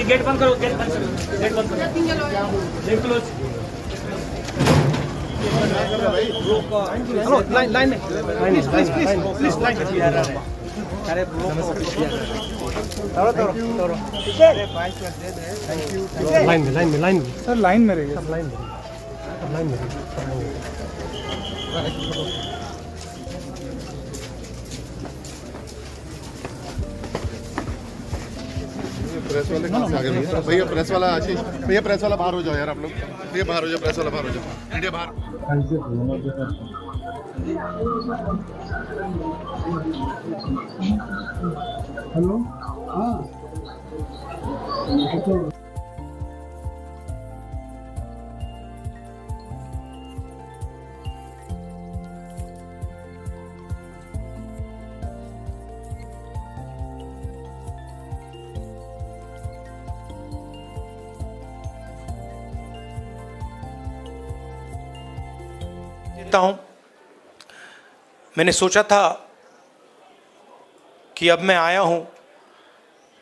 Gate बंद करो, gate बंद करो, गेट बंद करो, गेट क्लोज। हेलो, लाइन में, प्लीज लाइन। अरे लाइन में सर, लाइन में रहिए। सब लाइन में प्रेस वाले कहाँ से आ गए भैया? प्रेस वाला आशीष भैया, प्रेस वाला बाहर हो जाओ यार आप लोग। भैया बाहर हो जाओ, प्रेस वाला बाहर हो जाओ, मीडिया बाहर। हेलो, हाँ हूं। मैंने सोचा था कि अब मैं आया हूं,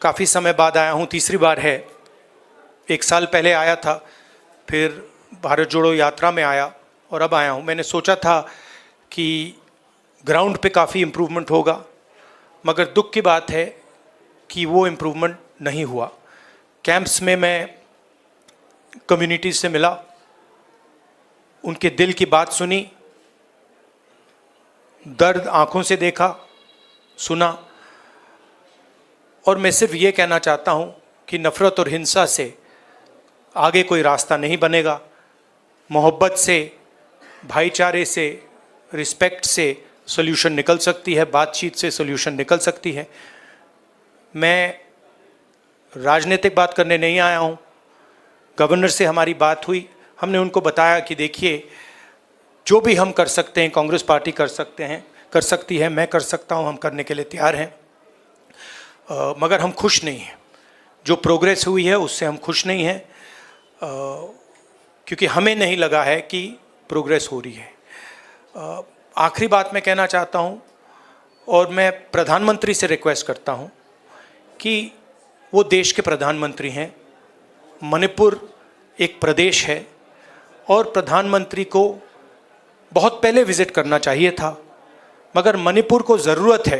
काफ़ी समय बाद आया हूं, तीसरी बार है। 1 साल पहले आया था, फिर भारत जोड़ो यात्रा में आया और अब आया हूं। मैंने सोचा था कि ग्राउंड पे काफ़ी इम्प्रूवमेंट होगा, मगर दुख की बात है कि वो इम्प्रूवमेंट नहीं हुआ। कैंप्स में मैं कम्युनिटी से मिला, उनके दिल की बात सुनी, दर्द आंखों से देखा, सुना, और मैं सिर्फ ये कहना चाहता हूँ कि नफ़रत और हिंसा से आगे कोई रास्ता नहीं बनेगा। मोहब्बत से, भाईचारे से, रिस्पेक्ट से सॉल्यूशन निकल सकती है, बातचीत से सॉल्यूशन निकल सकती है। मैं राजनीतिक बात करने नहीं आया हूँ। गवर्नर से हमारी बात हुई, हमने उनको बताया कि देखिए, जो भी हम कर सकते हैं, कांग्रेस पार्टी कर सकती है, मैं कर सकता हूं, हम करने के लिए तैयार हैं, मगर हम खुश नहीं हैं। जो प्रोग्रेस हुई है उससे हम खुश नहीं हैं, क्योंकि हमें नहीं लगा है कि प्रोग्रेस हो रही है। आखिरी बात मैं कहना चाहता हूं, और मैं प्रधानमंत्री से रिक्वेस्ट करता हूं कि वो देश के प्रधानमंत्री हैं, मणिपुर एक प्रदेश है, और प्रधानमंत्री को बहुत पहले विज़िट करना चाहिए था, मगर मणिपुर को ज़रूरत है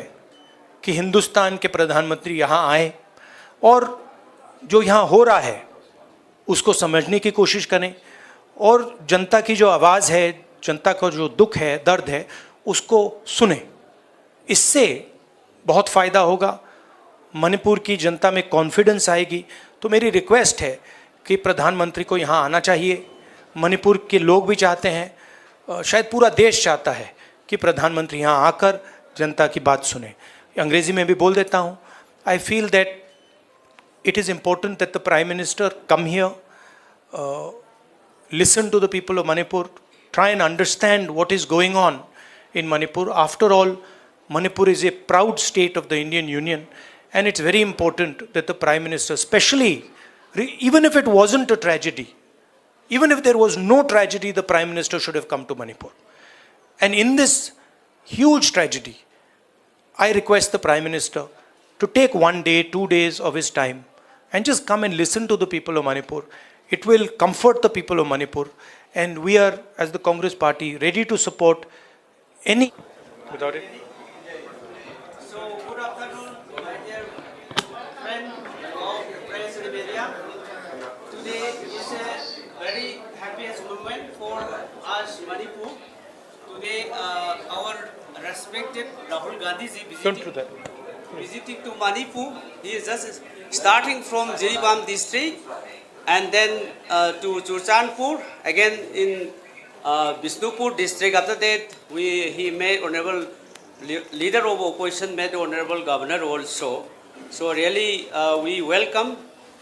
कि हिंदुस्तान के प्रधानमंत्री यहाँ आए और जो यहाँ हो रहा है उसको समझने की कोशिश करें, और जनता की जो आवाज़ है, जनता का जो दुख है, दर्द है, उसको सुने। इससे बहुत फ़ायदा होगा, मणिपुर की जनता में कॉन्फिडेंस आएगी। तो मेरी रिक्वेस्ट है कि प्रधानमंत्री को यहाँ आना चाहिए। मणिपुर के लोग भी चाहते हैं, शायद पूरा देश चाहता है कि प्रधानमंत्री यहाँ आकर जनता की बात सुने। अंग्रेजी में भी बोल देता हूँ, I feel that it is important that the prime minister come here, listen to the people of Manipur, try and understand what is going on in Manipur. After all, Manipur is a proud state of the Indian Union, and it's very important that the Prime Minister, especially, even if it wasn't a tragedy, even if there was no tragedy, the Prime Minister should have come to Manipur. And in this huge tragedy, I request the Prime Minister to take 1 day, 2 days of his time and just come and listen to the people of Manipur. It will comfort the people of Manipur, and we are, as the Congress Party, ready to support any. Without it. So, good afternoon, my dear friend of the press and the media. Today is a very happiest moment for us, Manipur. Today, our respected Rahul Gandhi ji visiting to Manipur. He is just starting from Jiribam district, and then to Churchandpur, again in Bishnupur district. After that, he made honorable leader of opposition, made honorable governor also. So really, we welcome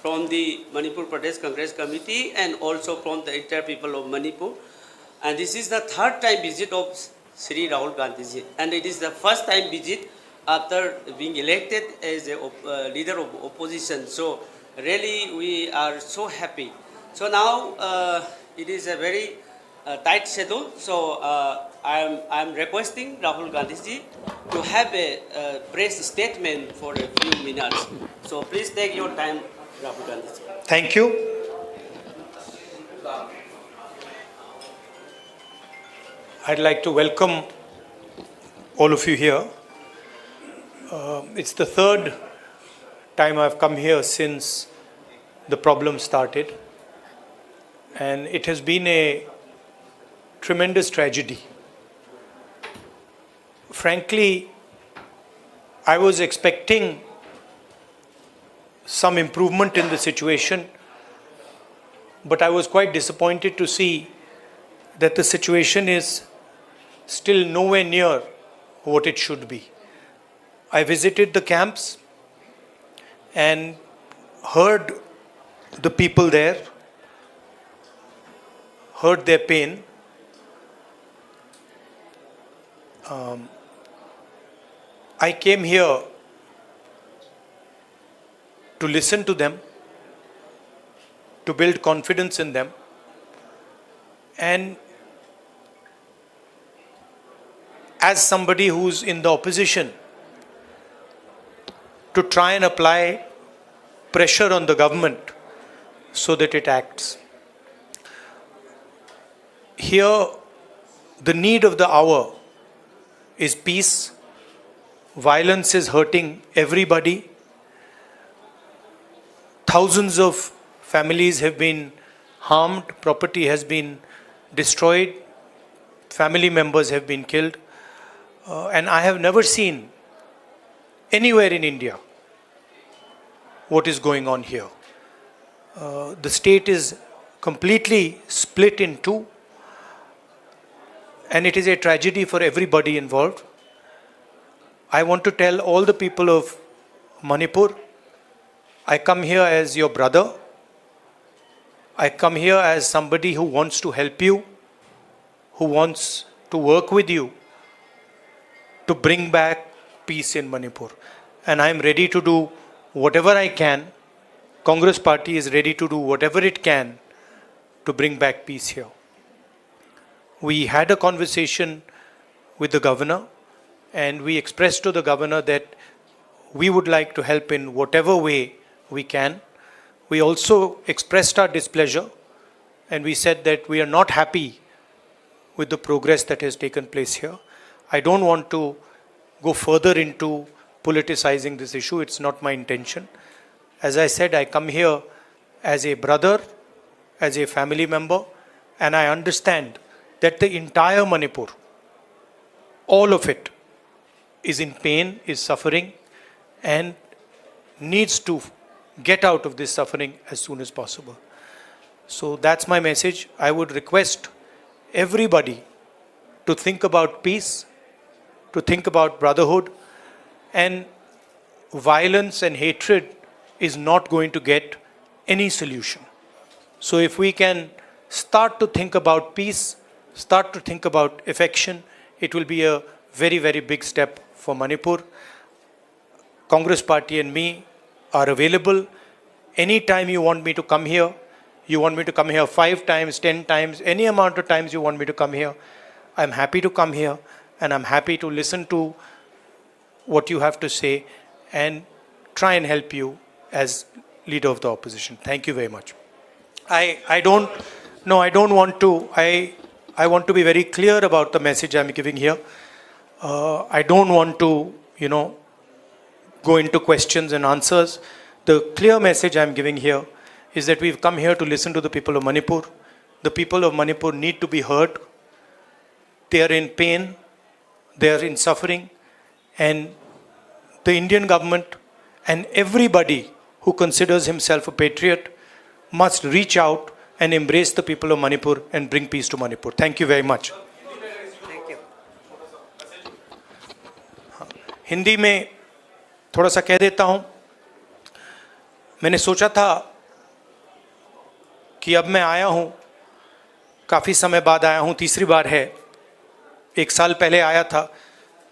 from the Manipur Pradesh Congress Committee and also from the entire people of Manipur. And this is the third time visit of Sri Rahul Gandhi ji, and it is the first time visit after being elected as a leader of opposition. So really, we are so happy. So now it is a very tight schedule. So I am requesting Rahul Gandhi ji to have a press statement for a few minutes. So please take your time Rahul Gandhi. Thank you. I'd like to welcome all of you here. It's the third time I've come here since the problem started, and it has been a tremendous tragedy. Frankly, I was expecting some improvement in the situation, but I was quite disappointed to see that the situation is still nowhere near what it should be. I visited the camps and heard the people there, heard their pain. I came here to listen to them, to build confidence in them, and as somebody who's in the opposition, to try and apply pressure on the government so that it acts. Here, the need of the hour is peace. Violence is hurting everybody. Thousands of families have been harmed, property has been destroyed, family members have been killed. And I have never seen anywhere in India what is going on here. The state is completely split in two, and it is a tragedy for everybody involved. I want to tell all the people of Manipur, I come here as your brother. I come here as somebody who wants to help you, who wants to work with you to bring back peace in Manipur. And I am ready to do whatever I can. Congress Party is ready to do whatever it can to bring back peace here. We had a conversation with the governor, and we expressed to the governor that we would like to help in whatever way we can. We also expressed our displeasure, and we said that we are not happy with the progress that has taken place here. I don't want to go further into politicizing this issue. It's not my intention. As I said, I come here as a brother, as a family member, and I understand that the entire Manipur, all of it, is in pain, is suffering, and needs to get out of this suffering as soon as possible. So that's my message. I would request everybody to think about peace, to think about brotherhood, and violence and hatred is not going to get any solution. So if we can start to think about peace, start to think about affection, it will be a very, very big step for Manipur. Congress Party and me are available. Anytime you want me to come here, you want me to come here 5 times, 10 times, any amount of times you want me to come here, I'm happy to come here, and I'm happy to listen to what you have to say and try and help you as leader of the opposition. Thank you very much. I want to be very clear about the message I'm giving here. I don't want to, go into questions and answers. The clear message I'm giving here is that we've come here to listen to the people of Manipur. The people of Manipur need to be heard. They are in pain, they are in suffering, and the Indian government and everybody who considers himself a patriot must reach out and embrace the people of Manipur and bring peace to Manipur. Thank you very much. Thank you. Hindi में थोड़ा सा कह देता हूँ. मैंने सोचा था कि अब मैं आया हूँ, काफ़ी समय बाद आया हूँ, तीसरी बार है. 1 साल पहले आया था,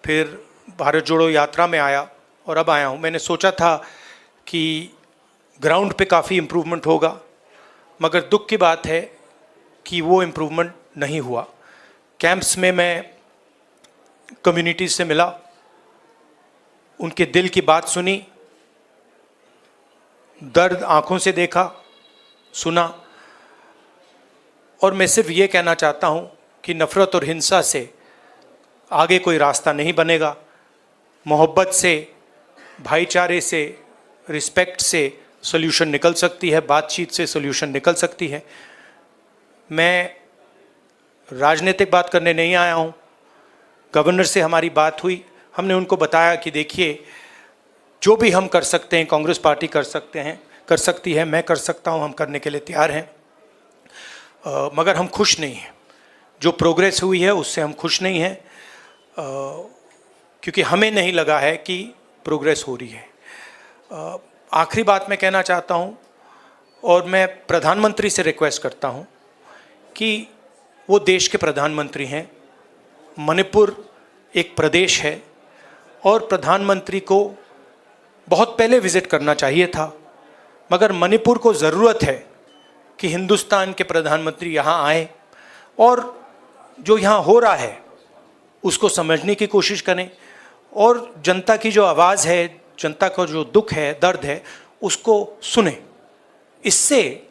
फिर भारत जोड़ो यात्रा में आया और अब आया हूँ. मैंने सोचा था कि ग्राउंड पे काफ़ी इम्प्रूवमेंट होगा, मगर दुख की बात है कि वो इम्प्रूवमेंट नहीं हुआ. कैंप्स में मैं कम्युनिटीज से मिला, उनके दिल की बात सुनी. दर्द आंखों से देखा, सुना, और मैं सिर्फ ये कहना चाहता हूँ कि नफ़रत और हिंसा से आगे कोई रास्ता नहीं बनेगा। मोहब्बत से, भाईचारे से, रिस्पेक्ट से सॉल्यूशन निकल सकती है, बातचीत से सॉल्यूशन निकल सकती है। मैं राजनीतिक बात करने नहीं आया हूँ। गवर्नर से हमारी बात हुई, हमने उनको बताया कि देखिए जो भी हम कर सकते हैं, कांग्रेस पार्टी कर सकती है, मैं कर सकता हूँ, हम करने के लिए तैयार हैं। मगर हम खुश नहीं हैं, जो प्रोग्रेस हुई है उससे हम खुश नहीं हैं, क्योंकि हमें नहीं लगा है कि प्रोग्रेस हो रही है। आखिरी बात मैं कहना चाहता हूँ, और मैं प्रधानमंत्री से रिक्वेस्ट करता हूँ कि वो देश के प्रधानमंत्री हैं। मणिपुर एक प्रदेश है और प्रधानमंत्री को बहुत पहले विज़िट करना चाहिए था, मगर मणिपुर को ज़रूरत है कि हिंदुस्तान के प्रधानमंत्री यहाँ आए और जो यहाँ हो रहा है उसको समझने की कोशिश करें, और जनता की जो आवाज़ है, जनता का जो दुख है, दर्द है, उसको सुने। इससे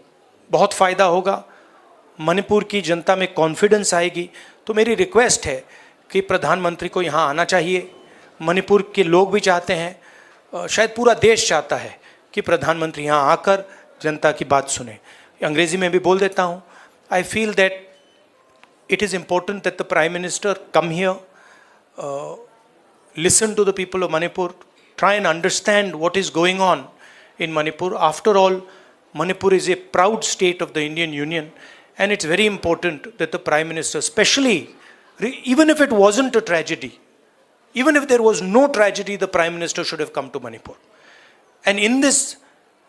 बहुत फ़ायदा होगा, मणिपुर की जनता में कॉन्फिडेंस आएगी। तो मेरी रिक्वेस्ट है कि प्रधानमंत्री को यहाँ आना चाहिए। मणिपुर के लोग भी चाहते हैं, शायद पूरा देश चाहता है कि प्रधानमंत्री यहाँ आकर जनता की बात सुने। अंग्रेज़ी में भी बोल देता हूँ, I feel that it is important that the Prime Minister come here, listen to the people of Manipur, try and understand what is going on in Manipur. After all, Manipur is a proud state of the Indian Union, and it's very important that the Prime Minister, especially, even if it wasn't a tragedy, even if there was no tragedy, the Prime Minister should have come to Manipur. And in this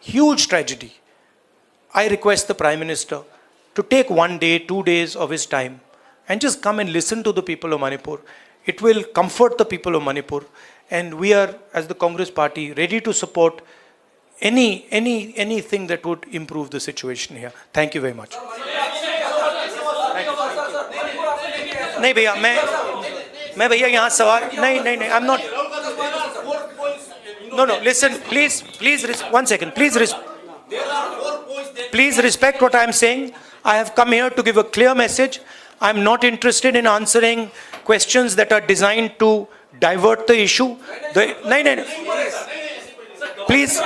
huge tragedy, I request the Prime Minister to take 1 day, 2 days of his time and just come and listen to the people of Manipur. It will comfort the people of Manipur, and we are, as the Congress Party, ready to support anything that would improve the situation here. Thank you very much. नहीं भैया, मैं भैया यहाँ सवाल नहीं, I'm not. No, listen, please, 1 second, please respect what I am saying. I have come here to give a clear message. I am not interested in answering questions that are designed to divert the issue. No. Please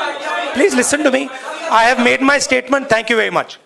listen to me. I have made my statement. Thank you very much.